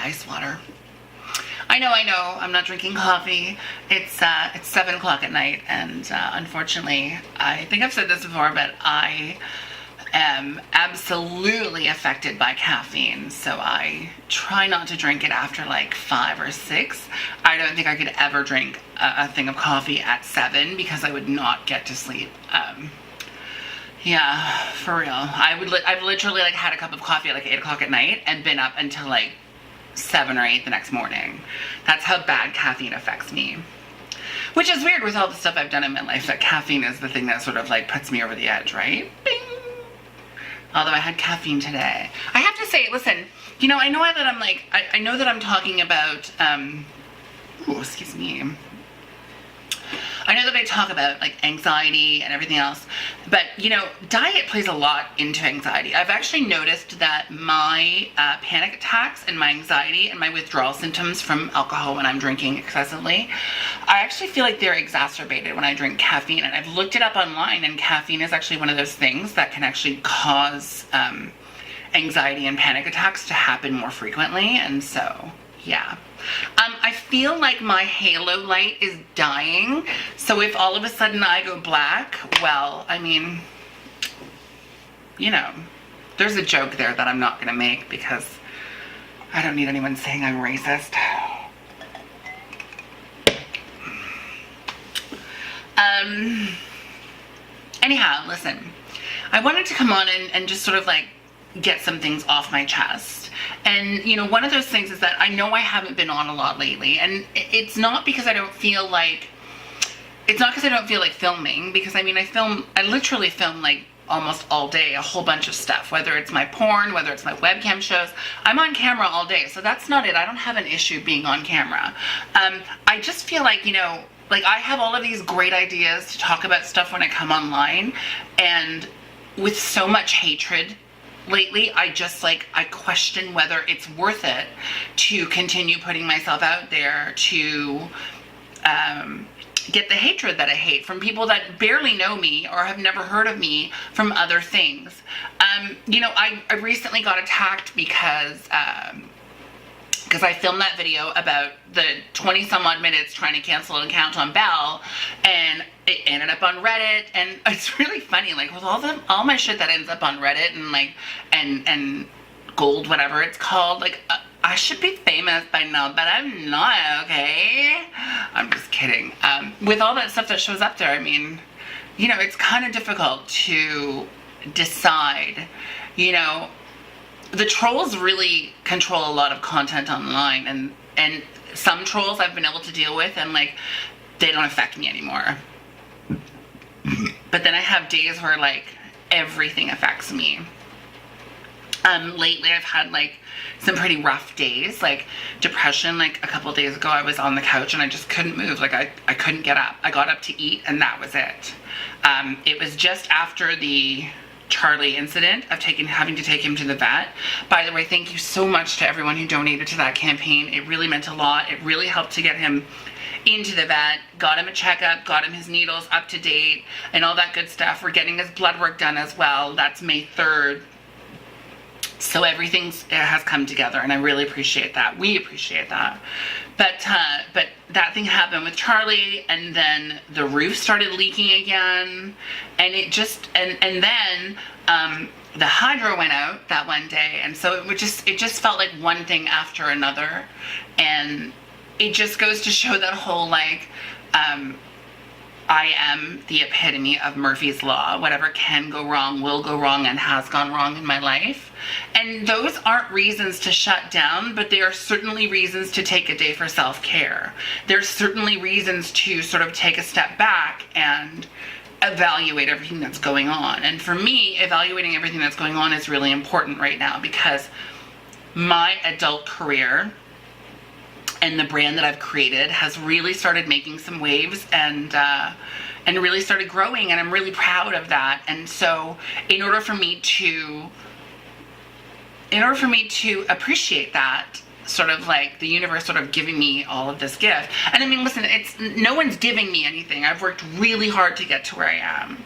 ice water. I know, I'm not drinking coffee. It's 7 o'clock at night, and unfortunately, I think I've said this before, but I am absolutely affected by caffeine, so I try not to drink it after like 5 or 6. I don't think I could ever drink a thing of coffee at 7 because I would not get to sleep. Yeah, for real. I've literally like had a cup of coffee at like 8 o'clock at night and been up until like 7 or 8 the next morning. That's how bad caffeine affects me. Which is weird with all the stuff I've done in my life, that caffeine is the thing that sort of like puts me over the edge, right? Bing! Although I had caffeine today. I have to say, listen, you know, I know that I'm like, I know that I'm talking about, ooh, excuse me. I know that I talk about like anxiety and everything else, but you know, diet plays a lot into anxiety. I've actually noticed that my panic attacks and my anxiety and my withdrawal symptoms from alcohol when I'm drinking excessively, I actually feel like they're exacerbated when I drink caffeine. And I've looked it up online, and caffeine is actually one of those things that can actually cause anxiety and panic attacks to happen more frequently. And so, yeah. I feel like my halo light is dying, so if all of a sudden I go black, well, I mean, you know, there's a joke there that I'm not going to make because I don't need anyone saying I'm racist. Anyhow, listen, I wanted to come on and just sort of like get some things off my chest. And, you know, one of those things is that I know I haven't been on a lot lately, and it's not because I don't feel like, filming, because I mean, I literally film like almost all day, a whole bunch of stuff, whether it's my porn, whether it's my webcam shows. I'm on camera all day, so that's not it. I don't have an issue being on camera. I just feel like, you know, like I have all of these great ideas to talk about stuff when I come online, and with so much hatred lately, I question whether it's worth it to continue putting myself out there to get the hatred that I hate from people that barely know me or have never heard of me from other things. You know, I recently got attacked because I filmed that video about the 20 some odd minutes trying to cancel an account on Bell, and it ended up on Reddit. And it's really funny, like with all my shit that ends up on Reddit and like and gold, whatever it's called, like I should be famous by now, but I'm not, okay? I'm just kidding. With all that stuff that shows up there, I mean, you know, it's kind of difficult to decide, you know. The trolls really control a lot of content online, and some trolls I've been able to deal with, and like they don't affect me anymore. But then I have days where like everything affects me. Lately I've had like some pretty rough days, like depression. Like a couple days ago I was on the couch and I just couldn't move. Like I couldn't get up. I got up to eat and that was it. It was just after the Charlie incident of having to take him to the vet. By the way, thank you so much to everyone who donated to that campaign. It really meant a lot. It really helped to get him into the vet, got him a checkup, got him his needles up to date, and all that good stuff. We're getting his blood work done as well. That's May 3rd. So everything has come together, and I really appreciate that. We appreciate that. But that thing happened with Charlie, and then the roof started leaking again, and it just and then the hydro went out that one day, and so it just felt like one thing after another, and it just goes to show that whole like I am the epitome of Murphy's Law. Whatever can go wrong will go wrong and has gone wrong in my life. And those aren't reasons to shut down, but they are certainly reasons to take a day for self-care. There's certainly reasons to sort of take a step back and evaluate everything that's going on. And for me, evaluating everything that's going on is really important right now, because my adult career and the brand that I've created has really started making some waves and really started growing, and I'm really proud of that. And so in order for me to appreciate that, sort of like the universe sort of giving me all of this gift. And I mean, listen, no one's giving me anything. I've worked really hard to get to where I am.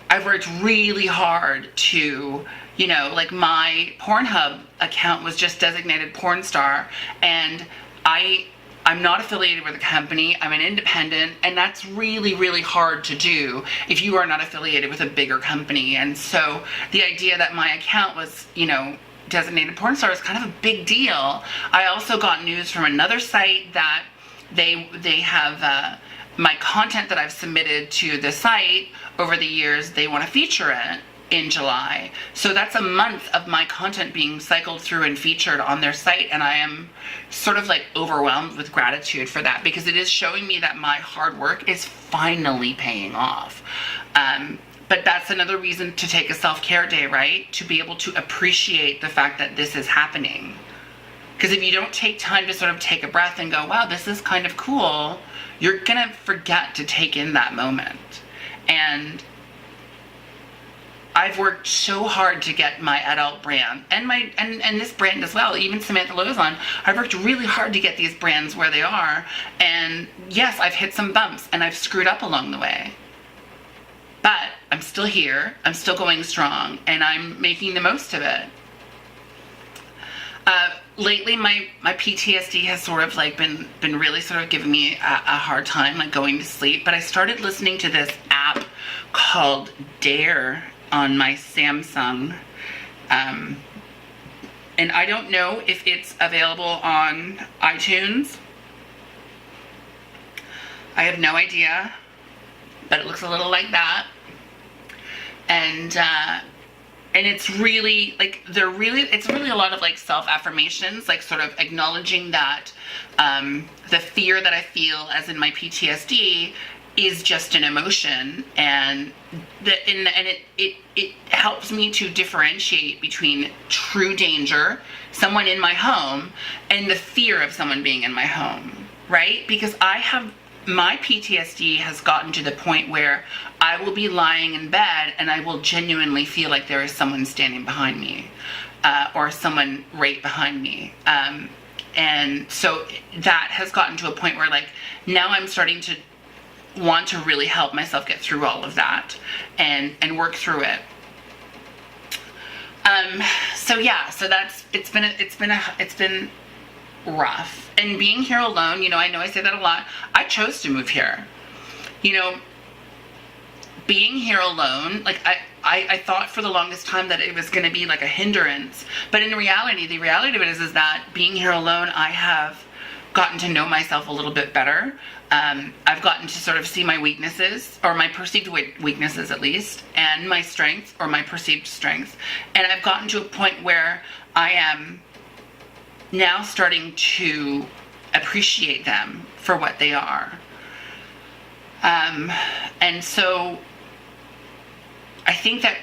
I've worked really hard to, you know, like my Pornhub account was just designated porn star, and I'm not affiliated with a company. I'm an independent, and that's really, really hard to do if you are not affiliated with a bigger company. And so the idea that my account was, you know, designated porn star is kind of a big deal. I also got news from another site that they have my content that I've submitted to the site over the years, they want to feature it in July. So that's a month of my content being cycled through and featured on their site, and I am sort of like overwhelmed with gratitude for that, because it is showing me that my hard work is finally paying off. But that's another reason to take a self-care day, right? To be able to appreciate the fact that this is happening. Because if you don't take time to sort of take a breath and go, wow, this is kind of cool, you're gonna forget to take in that moment. And I've worked so hard to get my adult brand and and this brand as well, even Samantha Lozon. I've worked really hard to get these brands where they are. And yes, I've hit some bumps and I've screwed up along the way. But I'm still here, I'm still going strong, and I'm making the most of it. Lately, my PTSD has sort of like been really sort of giving me a hard time, like going to sleep. But I started listening to this app called Dare on my Samsung. And I don't know if it's available on iTunes. I have no idea, but it looks a little like that. And it's really like it's really a lot of like self-affirmations, like sort of acknowledging that the fear that I feel, as in my PTSD, is just an emotion, and it helps me to differentiate between true danger, someone in my home, and the fear of someone being in my home, right? Because my PTSD has gotten to the point where I will be lying in bed and I will genuinely feel like there is someone standing behind me, or someone right behind me. And so that has gotten to a point where like now I'm starting to want to really help myself get through all of that and work through it. So yeah, so it's been rough. And being here alone, you know I say that a lot. I chose to move here. You know, being here alone, like I thought for the longest time that it was going to be like a hindrance, but in reality, the reality of it is that being here alone, I have gotten to know myself a little bit better. I've gotten to sort of see my weaknesses, or my perceived weaknesses at least, and my strengths, or my perceived strengths. And I've gotten to a point where I am now starting to appreciate them for what they are. And so I think that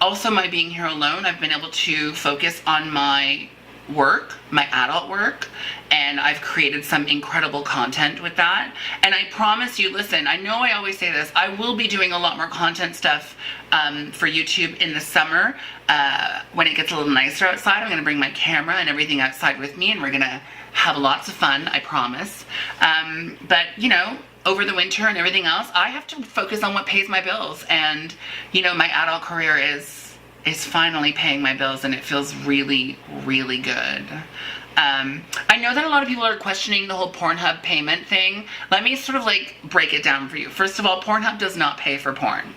also my being here alone, I've been able to focus on my work, my adult work, and I've created some incredible content with that. And I promise you, listen, I know I always say this, I will be doing a lot more content stuff for YouTube in the summer. When it gets a little nicer outside, I'm going to bring my camera and everything outside with me, and we're going to have lots of fun, I promise. But, you know, over the winter and everything else, I have to focus on what pays my bills. And, you know, my adult career is finally paying my bills, and it feels really, really good. I know that a lot of people are questioning the whole Pornhub payment thing. Let me sort of like break it down for you. First of all, Pornhub does not pay for porn.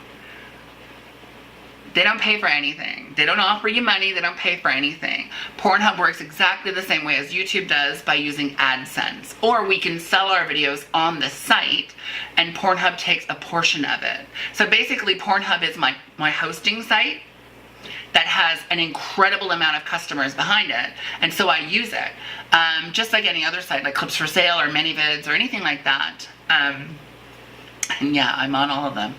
They don't pay for anything. They don't offer you money. They don't pay for anything. Pornhub works exactly the same way as YouTube does, by using AdSense. Or we can sell our videos on the site, and Pornhub takes a portion of it. So basically, Pornhub is my hosting site that has an incredible amount of customers behind it, and so I use it. Just like any other site, like Clips for Sale or ManyVids or anything like that. And yeah, I'm on all of them.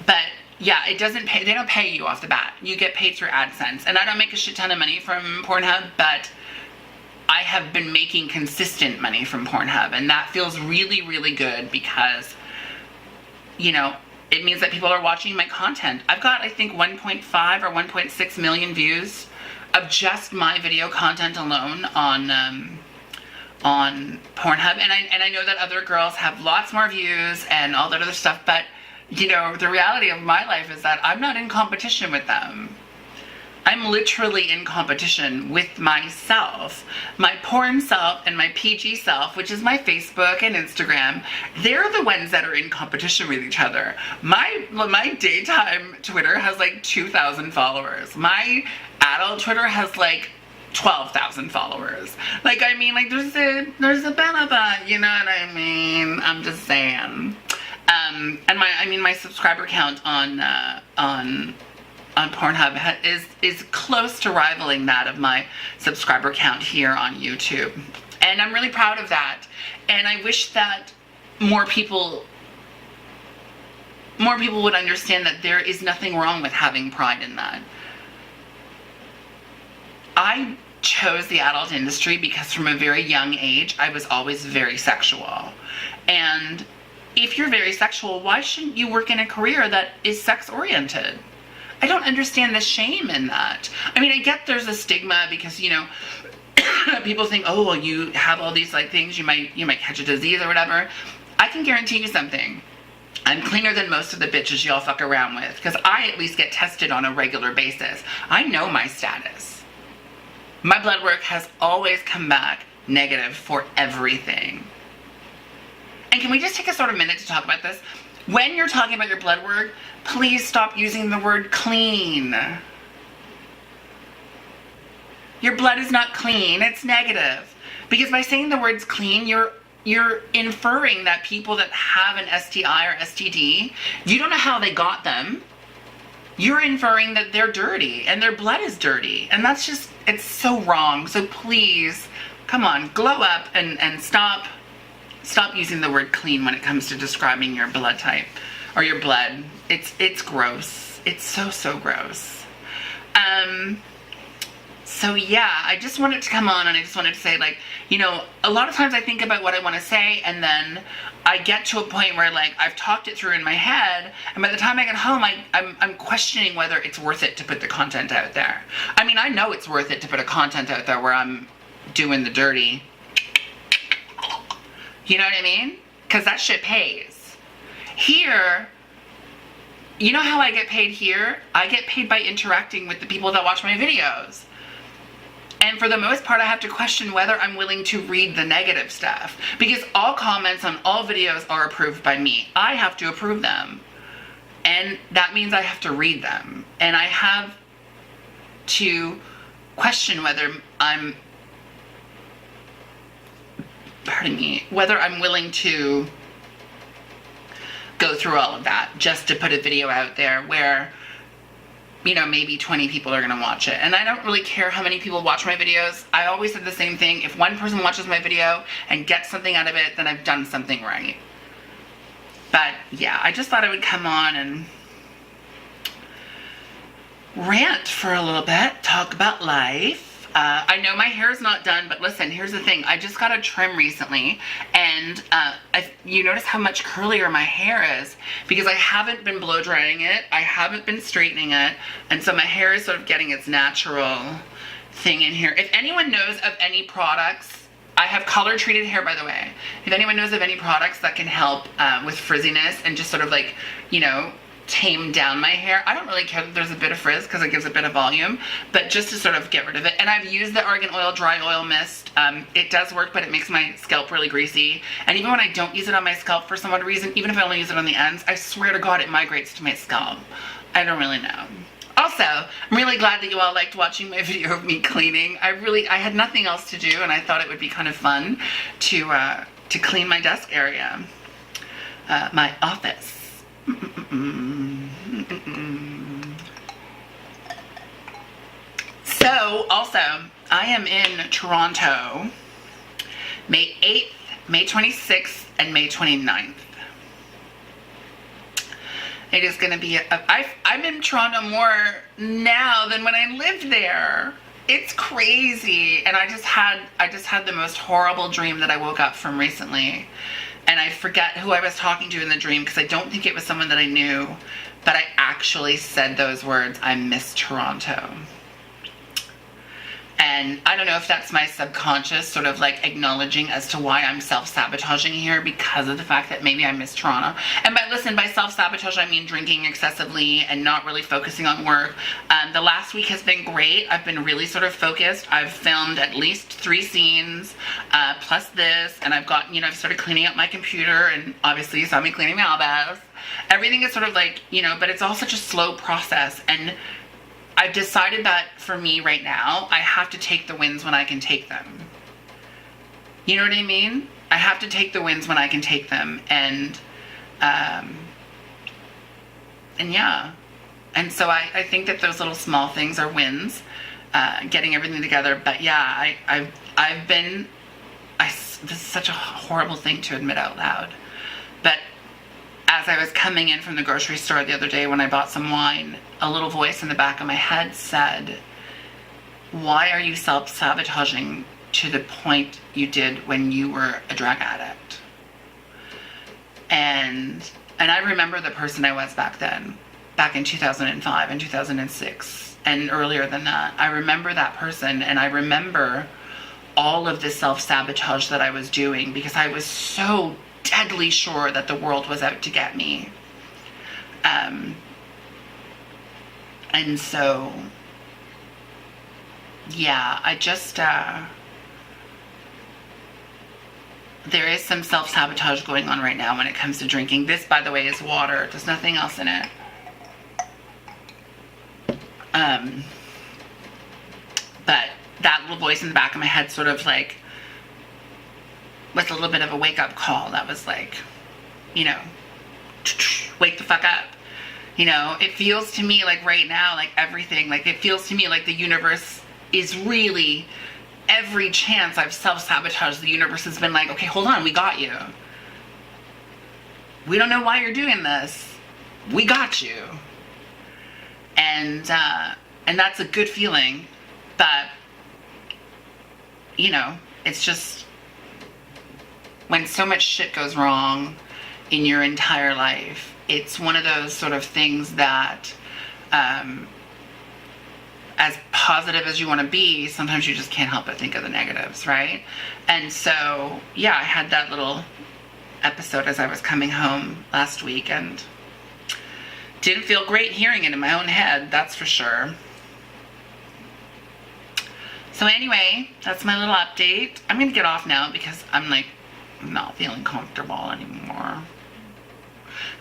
But yeah, it doesn't pay, they don't pay you off the bat. You get paid through AdSense. And I don't make a shit ton of money from Pornhub, but I have been making consistent money from Pornhub, and that feels really, really good, because, you know, it means that people are watching my content. I've got, I think, 1.5 or 1.6 million views of just my video content alone on Pornhub. And I know that other girls have lots more views and all that other stuff, but, you know, the reality of my life is that I'm not in competition with them. I'm literally in competition with myself. My porn self and my PG self, which is my Facebook and Instagram, they're the ones that are in competition with each other. My daytime Twitter has like 2,000 followers. My adult Twitter has like 12,000 followers. Like, I mean, like, there's a benefit, you know what I mean? I'm just saying. And my subscriber count on Pornhub is close to rivaling that of my subscriber count here on YouTube. And I'm really proud of that. And I wish that more people would understand that there is nothing wrong with having pride in that. I chose the adult industry because from a very young age, I was always very sexual. And if you're very sexual, why shouldn't you work in a career that is sex-oriented? I don't understand the shame in that. I mean, I get there's a stigma because, you know, people think, oh, well, you have all these like things, you might catch a disease or whatever. I can guarantee you something. I'm cleaner than most of the bitches y'all fuck around with because I at least get tested on a regular basis. I know my status. My blood work has always come back negative for everything. And can we just take a sort of minute to talk about this? When you're talking about your blood work, please stop using the word clean. Your blood is not clean, it's negative. Because by saying the words clean, you're inferring that people that have an STI or STD, you don't know how they got them. You're inferring that they're dirty and their blood is dirty. And that's just, it's so wrong. So please, come on, glow up and stop using the word clean when it comes to describing your blood type or your blood. It's gross. It's so gross. So yeah, I just wanted to come on and I just wanted to say, like, you know, a lot of times I think about what I want to say and then I get to a point where like I've talked it through in my head and by the time I get home I'm questioning whether it's worth it to put the content out there. I mean, I know it's worth it to put a content out there where I'm doing the dirty. You know what I mean? Because that shit pays. Here, you know how I get paid here? I get paid by interacting with the people that watch my videos. And for the most part, I have to question whether I'm willing to read the negative stuff. Because all comments on all videos are approved by me. I have to approve them. And that means I have to read them. And I have to question whether I'm willing to go through all of that just to put a video out there where, you know, maybe 20 people are going to watch it. And I don't really care how many people watch my videos. I always said the same thing. If one person watches my video and gets something out of it, then I've done something right. But yeah, I just thought I would come on and rant for a little bit, talk about life. I know my hair is not done, but listen, here's the thing. I just got a trim recently, and you notice how much curlier my hair is because I haven't been blow drying it. I haven't been straightening it, and so my hair is sort of getting its natural thing in here. If anyone knows of any products, I have color treated hair, by the way. If anyone knows of any products that can help with frizziness and just sort of like, you know, tame down my hair. I don't really care that there's a bit of frizz because it gives a bit of volume, but just to sort of get rid of it. And I've used the Argan Oil Dry Oil Mist. It does work, but it makes my scalp really greasy. And even when I don't use it on my scalp for some odd reason, even if I only use it on the ends, I swear to God it migrates to my scalp. I don't really know. Also, I'm really glad that you all liked watching my video of me cleaning. I had nothing else to do and I thought it would be kind of fun to clean my desk area. My office. So, also, I am in Toronto, May 8th, May 26th, and May 29th. It is going to be, I'm in Toronto more now than when I lived there. It's crazy. And I just had the most horrible dream that I woke up from recently. And I forget who I was talking to in the dream because I don't think it was someone that I knew. But I actually said those words, I miss Toronto. And And I don't know if that's my subconscious sort of like acknowledging as to why I'm self-sabotaging here, because of the fact that maybe I miss Toronto. And by self-sabotage, I mean drinking excessively and not really focusing on work. The last week has been great. I've been really sort of focused. I've filmed at least 3 scenes, plus this, and I've got, I've started cleaning up my computer, and obviously you saw me cleaning my elbows. Everything is sort of like, but it's all such a slow process. And I've decided that for me right now, I have to take the wins when I can take them. You know what I mean? I have to take the wins when I can take them. And yeah. And so I think that those little small things are wins, getting everything together. But yeah, this is such a horrible thing to admit out loud. But as I was coming in from the grocery store the other day when I bought some wine, a little voice in the back of my head said, why are you self-sabotaging to the point you did when you were a drug addict? And I remember the person I was back then, back in 2005 and 2006 and earlier than that. I remember that person, and I remember all of the self-sabotage that I was doing because I was so deadly sure that the world was out to get me. And so, yeah, I just, there is some self-sabotage going on right now when it comes to drinking. This, by the way, is water. There's nothing else in it. But that little voice in the back of my head sort of like was a little bit of a wake-up call. That was like, wake the fuck up. It feels to me like right now, like everything, like it feels to me like the universe is really, every chance I've self-sabotaged, the universe has been like, okay, hold on, we got you. We don't know why you're doing this. We got you. And that's a good feeling, but, it's just, when so much shit goes wrong in your entire life, it's one of those sort of things that, as positive as you want to be, sometimes you just can't help but think of the negatives, right? And so, yeah, I had that little episode as I was coming home last week, and didn't feel great hearing it in my own head, that's for sure. So anyway, that's my little update. I'm going to get off now because I'm not feeling comfortable anymore.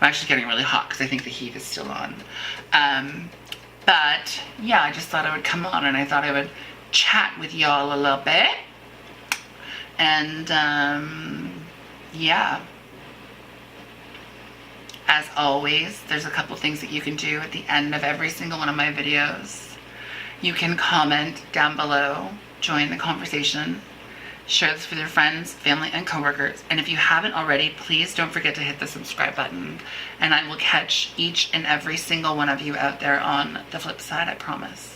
I'm actually getting really hot because I think the heat is still on. But yeah, I just thought I would come on and I thought I would chat with y'all a little bit. And yeah. As always, there's a couple things that you can do at the end of every single one of my videos. You can comment down below, join the conversation, share this with your friends, family, and coworkers. And if you haven't already, please don't forget to hit the subscribe button. And I will catch each and every single one of you out there on the flip side, I promise.